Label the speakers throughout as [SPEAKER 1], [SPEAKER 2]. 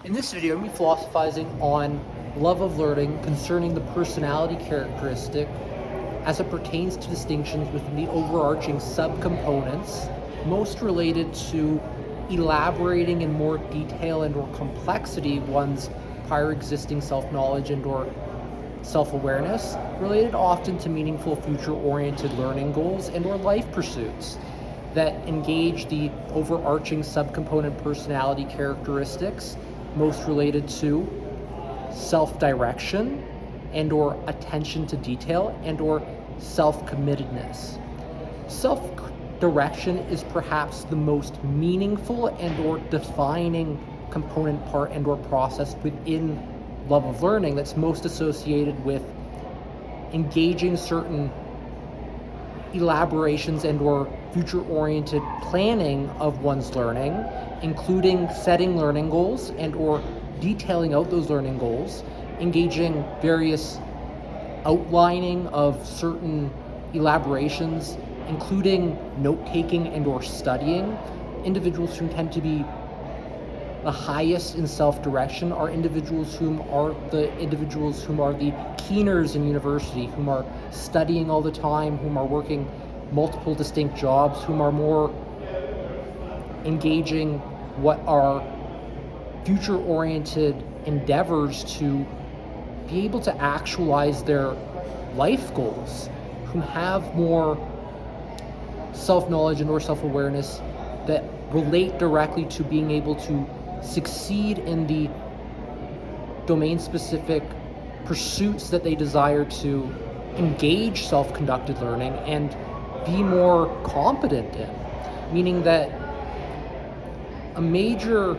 [SPEAKER 1] In this video, I'm going to be philosophizing on love of learning concerning the personality characteristic as it pertains to distinctions within the overarching subcomponents, most related to elaborating in more detail and or complexity one's prior existing self-knowledge and or self-awareness, related often to meaningful future-oriented learning goals and or life pursuits that engage the overarching subcomponent personality characteristics most related to self-direction and or attention to detail and or self-committedness. Self-direction is perhaps the most meaningful and or defining component part and or process within love of learning that's most associated with engaging certain elaborations and or future-oriented planning of one's learning, including setting learning goals and or detailing out those learning goals, engaging various outlining of certain elaborations, including note-taking and or studying. Individuals who tend to be the highest in self-direction are individuals whom are the keeners in university, whom are studying all the time, whom are working multiple distinct jobs, whom are more engaging what are future-oriented endeavors to be able to actualize their life goals, whom have more self-knowledge and or self-awareness that relate directly to being able to succeed in the domain-specific pursuits that they desire to engage self-conducted learning and be more competent in, meaning that a major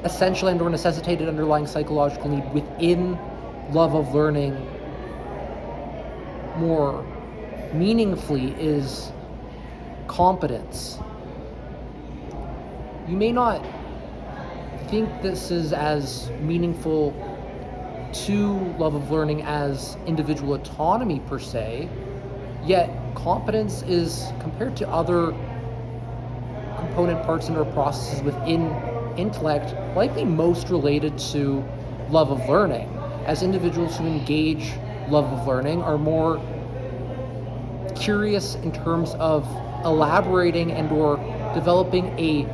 [SPEAKER 1] essential and or necessitated underlying psychological need within love of learning more meaningfully is competence. You may not think this is as meaningful to love of learning as individual autonomy per se, yet competence is, compared to other component parts and or processes within intellect, likely most related to love of learning, as individuals who engage love of learning are more curious in terms of elaborating and or developing a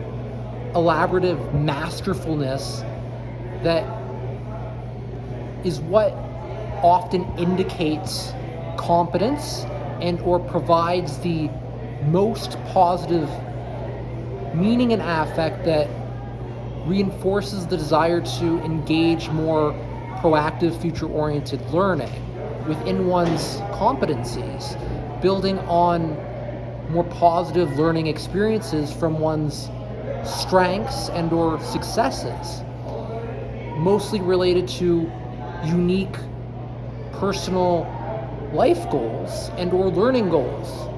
[SPEAKER 1] elaborative masterfulness that is what often indicates competence and or provides the most positive meaning and affect that reinforces the desire to engage more proactive, future-oriented learning within one's competencies, building on more positive learning experiences from one's strengths and or successes, mostly related to unique personal life goals and or learning goals,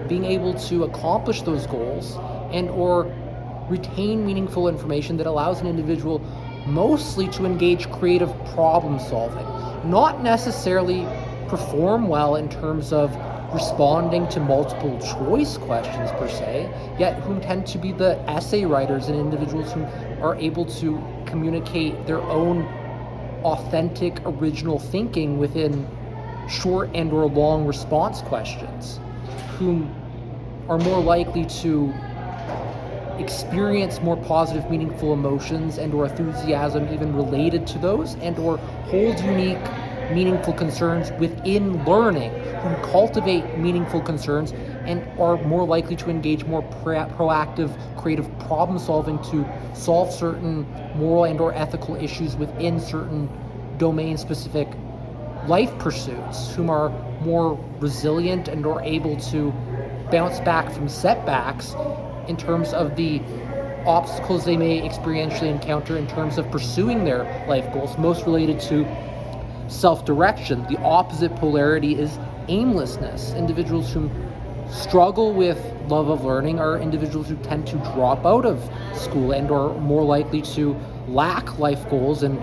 [SPEAKER 1] being able to accomplish those goals and or retain meaningful information that allows an individual mostly to engage creative problem solving, not necessarily perform well in terms of responding to multiple choice questions per se, yet whom tend to be the essay writers and individuals who are able to communicate their own authentic original thinking within short and or long response questions, whom are more likely to experience more positive, meaningful emotions and or enthusiasm even related to those, and or hold unique, meaningful concerns within learning, who cultivate meaningful concerns and are more likely to engage more proactive, creative problem solving to solve certain moral and or ethical issues within certain domain-specific life pursuits, whom are more resilient and are able to bounce back from setbacks in terms of the obstacles they may experientially encounter in terms of pursuing their life goals, most related to self-direction. The opposite polarity is aimlessness. Individuals who struggle with love of learning are individuals who tend to drop out of school and are more likely to lack life goals and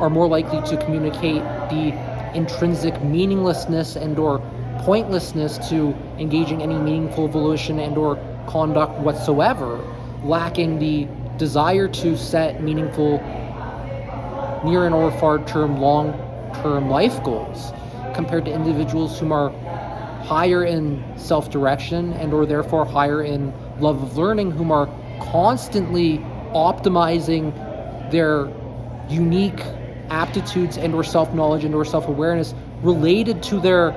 [SPEAKER 1] are more likely to communicate the intrinsic meaninglessness and or pointlessness to engaging any meaningful volition and or conduct whatsoever, lacking the desire to set meaningful near and or far-term, long-term life goals, compared to individuals whom are higher in self-direction and or therefore higher in love of learning, whom are constantly optimizing their unique aptitudes and or self-knowledge and or self-awareness related to their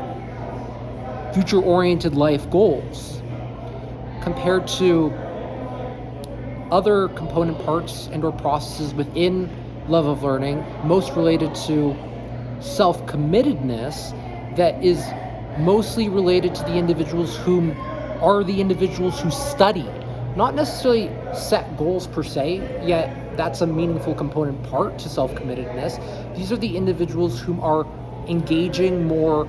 [SPEAKER 1] future-oriented life goals, compared to other component parts and or processes within love of learning, most related to self-committedness, that is mostly related to the individuals whom are the individuals who study, not necessarily set goals per se, yet that's a meaningful component part to self-committedness. These are the individuals whom are engaging more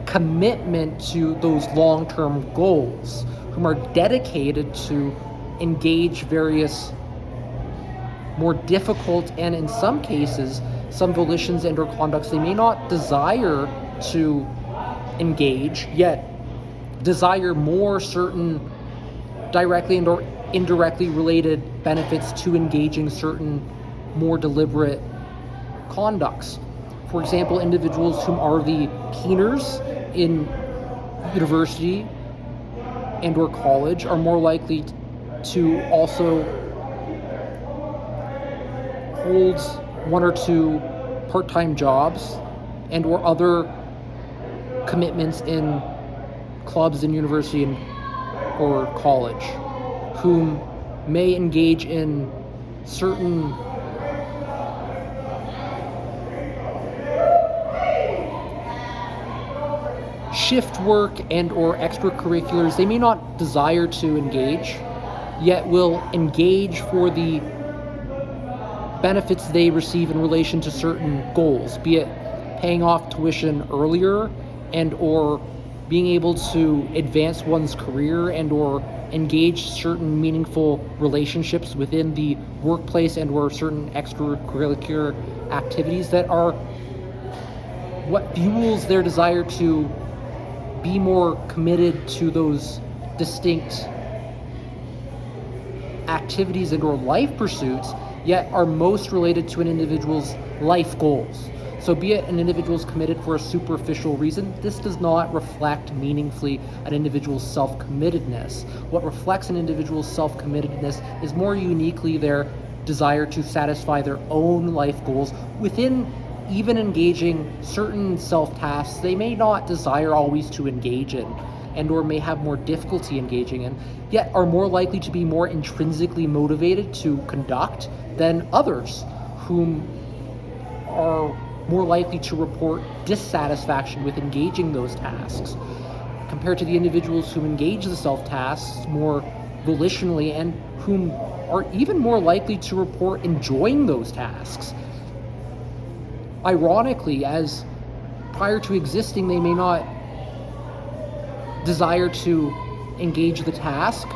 [SPEAKER 1] commitment to those long-term goals, whom are dedicated to engage various more difficult and in some cases some volitions and or conducts they may not desire to engage, yet desire more certain directly and or indirectly related benefits to engaging certain more deliberate conducts. For example, individuals whom are the keeners in university and or college are more likely to also hold one or two part-time jobs and or other commitments in clubs in university or college, whom may engage in certain shift work and or extracurriculars they may not desire to engage, yet will engage for the benefits they receive in relation to certain goals, be it paying off tuition earlier and or being able to advance one's career and or engage certain meaningful relationships within the workplace and or certain extracurricular activities that are what fuels their desire to be more committed to those distinct activities and or life pursuits, yet are most related to an individual's life goals. So be it an individual's committed for a superficial reason, this does not reflect meaningfully an individual's self-committedness. What reflects an individual's self-committedness is more uniquely their desire to satisfy their own life goals within even engaging certain self-tasks they may not desire always to engage in and or may have more difficulty engaging in, yet are more likely to be more intrinsically motivated to conduct than others, whom are more likely to report dissatisfaction with engaging those tasks, compared to the individuals who engage the self-tasks more volitionally and whom are even more likely to report enjoying those tasks. Ironically, as prior to existing they may not desire to engage the task,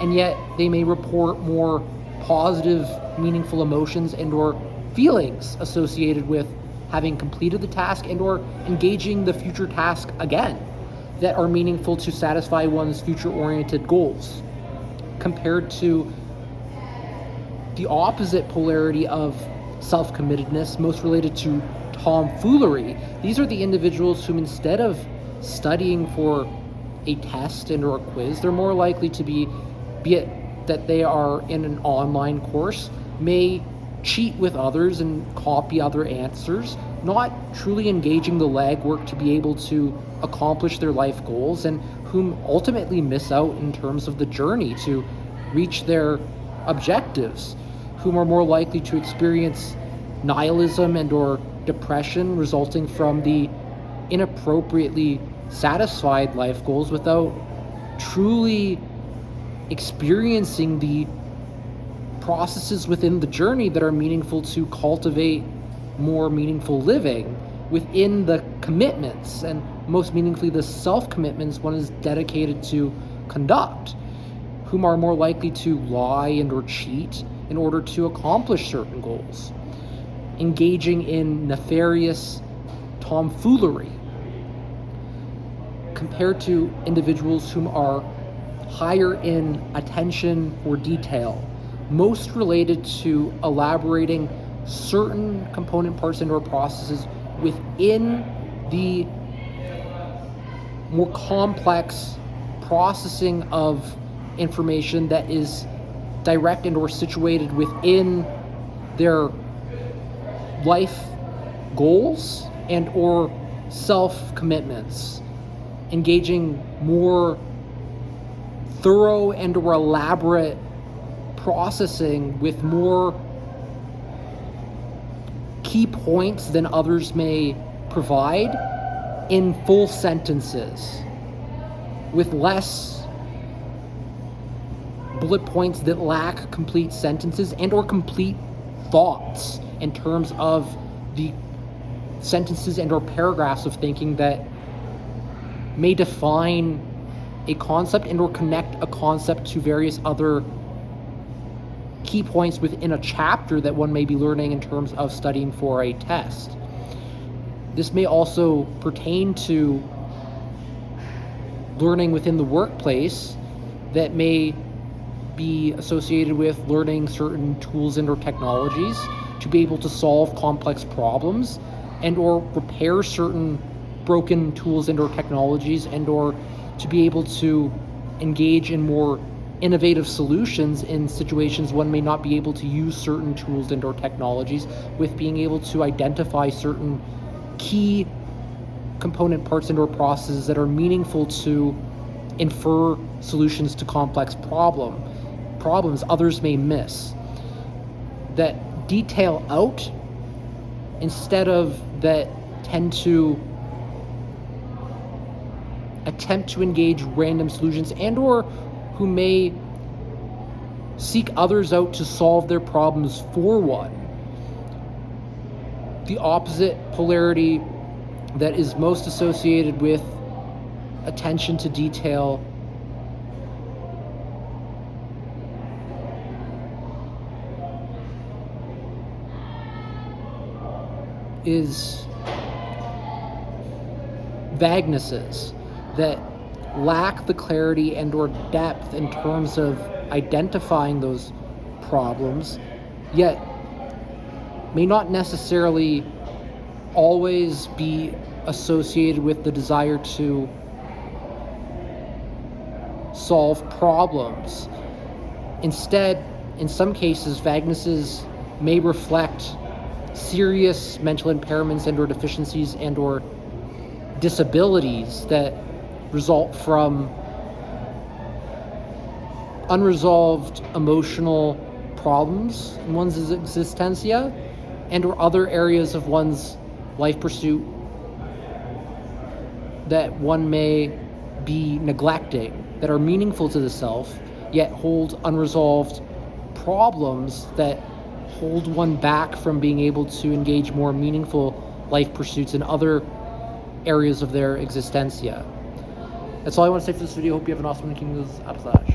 [SPEAKER 1] and yet they may report more positive, meaningful emotions and or feelings associated with having completed the task and or engaging the future task again, that are meaningful to satisfy one's future-oriented goals, compared to the opposite polarity of self-committedness, most related to tomfoolery. These are the individuals whom, instead of studying for a test and or a quiz, they're more likely to be it that they are in an online course, may cheat with others and copy other answers, not truly engaging the legwork to be able to accomplish their life goals, and whom ultimately miss out in terms of the journey to reach their objectives, whom are more likely to experience nihilism and or depression resulting from the inappropriately satisfied life goals without truly experiencing the processes within the journey that are meaningful to cultivate more meaningful living within the commitments, and most meaningfully the self-commitments one is dedicated to conduct, whom are more likely to lie and or cheat in order to accomplish certain goals, engaging in nefarious tomfoolery, compared to individuals whom are higher in attention for detail, most related to elaborating certain component parts and or processes within the more complex processing of information that is direct and or situated within their life goals and or self-commitments, engaging more thorough and or elaborate processing with more key points than others may provide in full sentences, with less bullet points that lack complete sentences and or complete thoughts in terms of the sentences and or paragraphs of thinking that may define a concept and or connect a concept to various other key points within a chapter that one may be learning in terms of studying for a test. This may also pertain to learning within the workplace that may be associated with learning certain tools and or technologies to be able to solve complex problems and or repair certain broken tools and or technologies and or to be able to engage in more innovative solutions in situations one may not be able to use certain tools and or technologies, with being able to identify certain key component parts and or processes that are meaningful to infer solutions to complex problems others may miss, that detail out instead of that tend to attempt to engage random solutions and or who may seek others out to solve their problems for one. The opposite polarity that is most associated with attention to detail is vaguenesses that lack the clarity and or depth in terms of identifying those problems, yet may not necessarily always be associated with the desire to solve problems. Instead, in some cases, vaguenesses may reflect serious mental impairments and or deficiencies and or disabilities that result from unresolved emotional problems in one's existentia and or other areas of one's life pursuit that one may be neglecting, that are meaningful to the self, yet hold unresolved problems that hold one back from being able to engage more meaningful life pursuits in other areas of their existentia. That's all I want to say for this video. Hope you have an awesome weekend. Après.